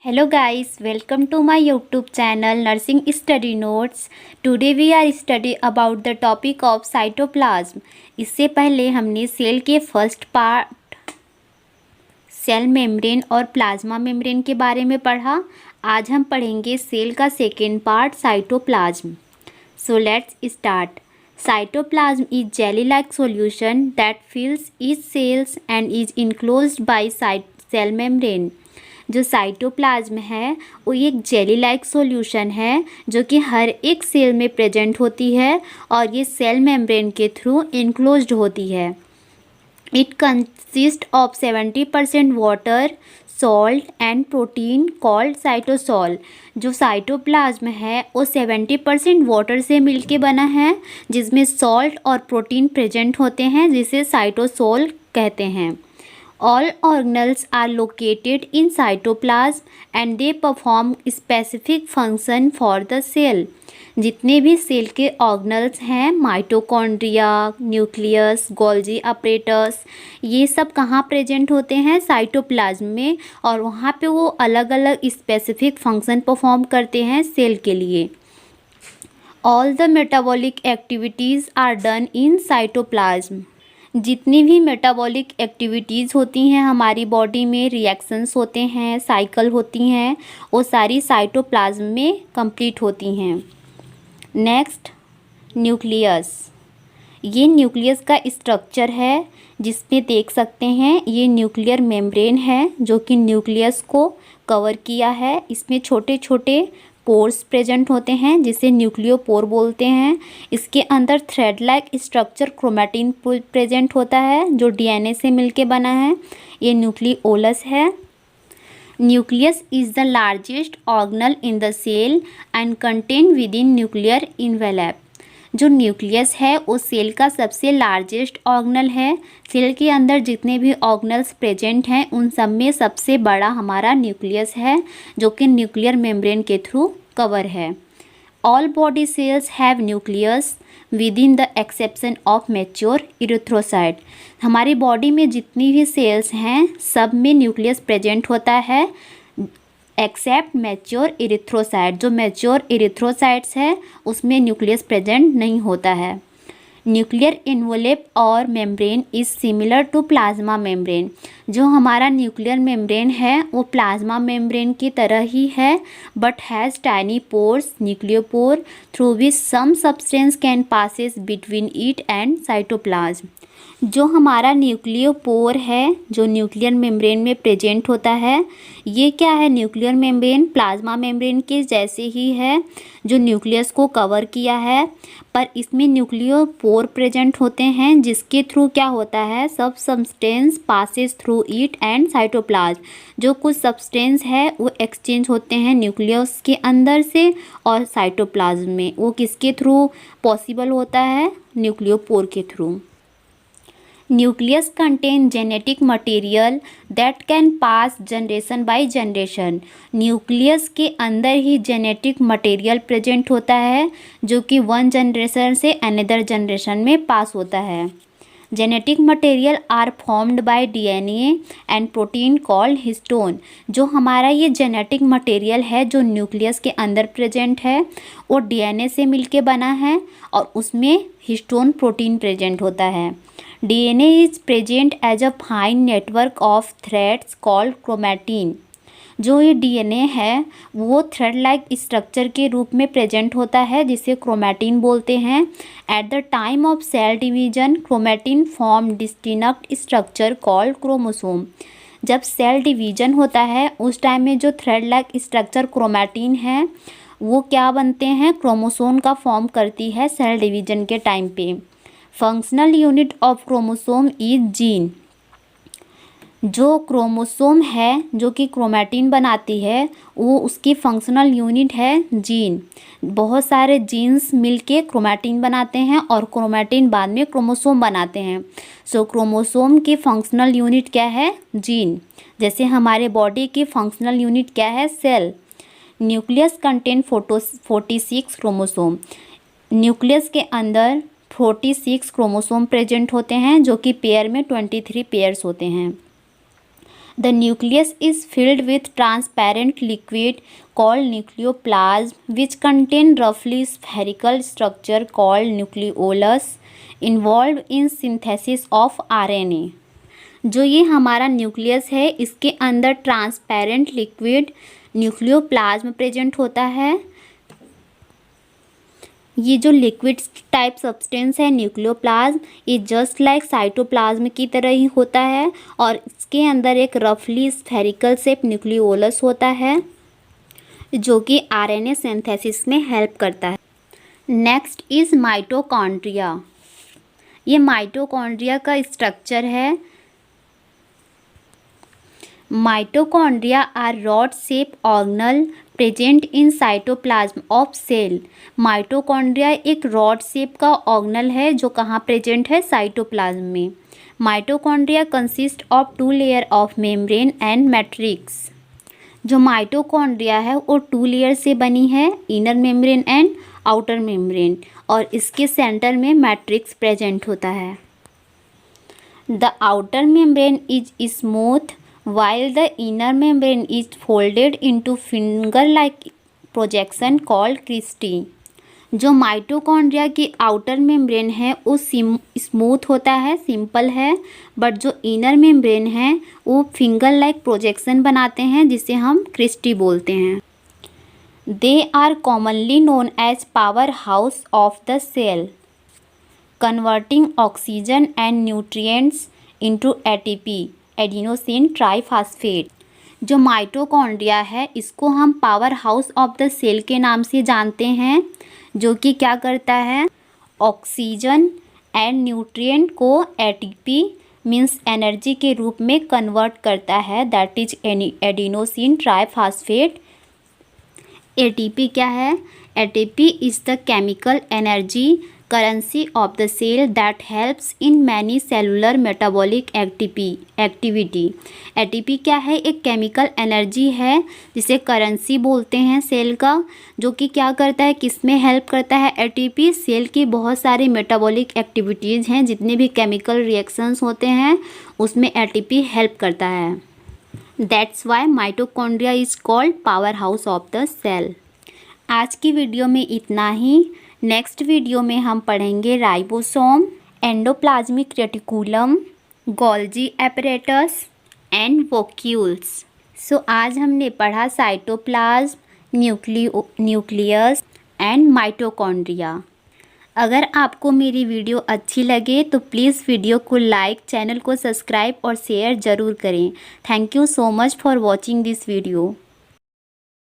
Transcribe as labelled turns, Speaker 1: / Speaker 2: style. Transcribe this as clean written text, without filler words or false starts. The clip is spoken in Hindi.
Speaker 1: Hello guys, welcome to my YouTube channel Nursing Study Notes. Today we are study about the topic of cytoplasm. इससे पहले हमने सेल के फर्स्ट पार्ट सेल मेम्ब्रेन और प्लाज्मा मेम्ब्रेन के बारे में पढ़ा। आज हम पढ़ेंगे सेल का second part cytoplasm. So let's start. Cytoplasm is jelly-like solution that fills each cells and is enclosed by cell membrane. जो साइटोप्लाज्म है वो एक जेली लाइक सॉल्यूशन है जो कि हर एक सेल में प्रेजेंट होती है और ये सेल मेम्ब्रेन के थ्रू इनक्लोज्ड होती है। It consist of 70% water, salt and protein called cytosol. जो साइटोप्लाज्म है वो 70% वाटर से मिलके बना है जिसमें सॉल्ट और प्रोटीन प्रेजेंट होते हैं जिसे साइटोसॉल कहते हैं। All organelles are located in cytoplasm and they perform specific function for the cell. जितने भी सेल के ऑर्गेनल्स हैं माइटोकॉन्ड्रिया, न्यूक्लियस, गोल्जी अपरेटस, ये सब कहाँ प्रेजेंट होते हैं साइटोप्लाज्म में और वहाँ पे वो अलग अलग स्पेसिफिक फंक्शन परफॉर्म करते हैं सेल के लिए। All the metabolic activities are done in cytoplasm. जितनी भी मेटाबॉलिक एक्टिविटीज़ होती हैं हमारी बॉडी में, रिएक्शंस होते हैं, साइकिल होती हैं, वो सारी साइटोप्लाज्म में कंप्लीट होती हैं। Next, nucleus. ये न्यूक्लियस का स्ट्रक्चर है जिसमें देख सकते हैं ये न्यूक्लियर मेम्ब्रेन है जो कि न्यूक्लियस को कवर किया है। इसमें छोटे छोटे पोर्स प्रेजेंट होते हैं जिसे न्यूक्लियोपोर बोलते हैं। इसके अंदर thread like structure chromatin present होता है जो डीएनए से मिलके बना है। ये न्यूक्लियोलस है। Nucleus is the largest organelle in the cell and contain within nuclear envelope. जो न्यूक्लियस है वो सेल का सबसे लार्जेस्ट ऑर्गेनल है। सेल के अंदर जितने भी ऑर्गेनल्स प्रेजेंट हैं उन सब में सबसे बड़ा हमारा न्यूक्लियस है जो कि न्यूक्लियर मेम्ब्रेन के थ्रू कवर है। All body cells have nucleus with in the exception of mature erythrocyte. हमारी बॉडी में जितनी भी सेल्स हैं सब में न्यूक्लियस प्रेजेंट होता है एक्सेप्ट मैच्योर इरिथ्रोसाइट। जो मैच्योर इरिथ्रोसाइट्स है उसमें न्यूक्लियस प्रेजेंट नहीं होता है। न्यूक्लियर इन्वोलेप और membrane is similar to plasma membrane. जो हमारा न्यूक्लियर मेम्ब्रेन है वो प्लाज्मा मेम्ब्रेन की तरह ही है but has tiny pores nucleopore through which some substance can passes between it and cytoplasm. जो हमारा न्यूक्लियोपोर है जो न्यूक्लियर मेम्ब्रेन में प्रेजेंट होता है ये क्या है, न्यूक्लियर मेम्ब्रेन प्लाज्मा मेम्ब्रेन के जैसे ही है जो न्यूक्लियस को कवर किया है पर इसमें न्यूक्लियोपोर प्रेजेंट होते हैं जिसके थ्रू क्या होता है सब substance passes through it and cytoplasm. जो कुछ सब्सटेंस है वो एक्सचेंज होते हैं न्यूक्लियस के अंदर से और साइटोप्लाज्म में। वो किसके थ्रू पॉसिबल होता है, न्यूक्लियोपोर के through. Nucleus contain genetic material that can pass generation by generation. Nucleus के अंदर ही जेनेटिक मटेरियल प्रेजेंट होता है जो कि वन जनरेशन से अनदर जनरेशन में पास होता है। Genetic material are formed by DNA and protein called histone. जो हमारा ये जेनेटिक मटेरियल है जो न्यूक्लियस के अंदर प्रेजेंट है वो डीएनए से मिलके बना है और उसमें हिस्टोन प्रोटीन प्रेजेंट होता है। DNA is present as a fine network of threads called chromatin. जो ये DNA है वो थ्रेड लाइक स्ट्रक्चर के रूप में प्रेजेंट होता है जिसे क्रोमैटिन बोलते हैं। At the time of cell division chromatin form distinct structure called chromosome. जब सेल डिवीजन होता है उस टाइम में जो थ्रेड लाइक स्ट्रक्चर क्रोमैटिन है वो क्या बनते हैं, क्रोमोसोम का फॉर्म करती है सेल डिवीजन के टाइम पे। Functional unit of chromosome is gene. जो क्रोमोसोम है जो कि क्रोमैटिन बनाती है वो उसकी फंक्शनल यूनिट है जीन। बहुत सारे जीन्स मिलके क्रोमैटिन बनाते हैं और क्रोमैटिन बाद में क्रोमोसोम बनाते हैं। सो क्रोमोसोम की फंक्शनल यूनिट क्या है, जीन। जैसे हमारे बॉडी की फंक्शनल यूनिट क्या है, cell. Nucleus contain 46 chromosome. Nucleus के अंदर 46 क्रोमोसोम प्रेजेंट होते हैं जो कि पेयर में 23 पेयर्स होते हैं। The nucleus is filled with transparent liquid called nucleoplasm, which contain roughly spherical structure called nucleolus, involved in synthesis of RNA. जो ये हमारा न्यूक्लियस है, इसके अंदर ट्रांसपेरेंट लिक्विड न्यूक्लियोप्लाज्म प्रेजेंट होता है। ये जो लिक्विड टाइप सब्सटेंस है न्यूक्लियोप्लाज्म, ये जस्ट लाइक साइटोप्लाज्म की तरह ही होता है और इसके अंदर एक रफली स्फेरिकल शेप न्यूक्लियोलस होता है जो कि आरएनए सिंथेसिस में हेल्प करता है। Next is mitochondria. ये माइटोकॉन्ड्रिया का स्ट्रक्चर है। Mitochondria are rod shape organelle present in cytoplasm of cell. Mitochondria एक रॉड शेप का ऑर्गेनल है जो कहाँ प्रेजेंट है, साइटोप्लाज्म में। Mitochondria consist of 2 layer of membrane and matrix. जो माइटोकॉन्ड्रिया है वो 2 लेयर से बनी है, inner membrane and outer membrane, और इसके सेंटर में मैट्रिक्स प्रेजेंट होता है। The outer membrane is smooth while the inner membrane is folded into finger-like projection called cristae। जो माइटोकॉन्ड्रिया की आउटर मेम्ब्रेन है वो स्मूथ होता है, सिंपल है, बट जो इनर मेम्ब्रेन है वो फिंगर लाइक प्रोजेक्शन बनाते हैं जिसे हम क्रिस्टी बोलते हैं। They are commonly known as power house of the cell, converting oxygen and nutrients into ATP adenosine triphosphate. जो माइटोकॉन्ड्रिया है इसको हम power house of the cell के नाम से जानते हैं, जो कि क्या करता है, ऑक्सीजन एंड न्यूट्रिएंट को एटीपी मीन्स एनर्जी के रूप में कन्वर्ट करता है, that is adenosine triphosphate. ATP क्या है? ATP is the chemical energy currency of the cell that helps in many cellular metabolic activity। ATP क्या है? एक केमिकल एनर्जी है जिसे करेंसी बोलते हैं सेल का, जो कि क्या करता है, किस में हेल्प करता है? एटीपी सेल की बहुत सारी मेटाबॉलिक एक्टिविटीज़ हैं, जितने भी केमिकल रिएक्शंस होते हैं उसमें एटीपी हेल्प करता है। That's why mitochondria is called power house of the cell. आज की वीडियो में इतना ही। नेक्स्ट वीडियो में हम पढ़ेंगे ribosome, endoplasmic reticulum, Golgi apparatus and vacuoles. So आज हमने पढ़ा साइटोप्लाज्म, न्यूक्लियस एंड माइटोकॉन्ड्रिया। अगर आपको मेरी वीडियो अच्छी लगे तो प्लीज़ वीडियो को लाइक, चैनल को सब्सक्राइब और शेयर ज़रूर करें। Thank you so much for watching this video.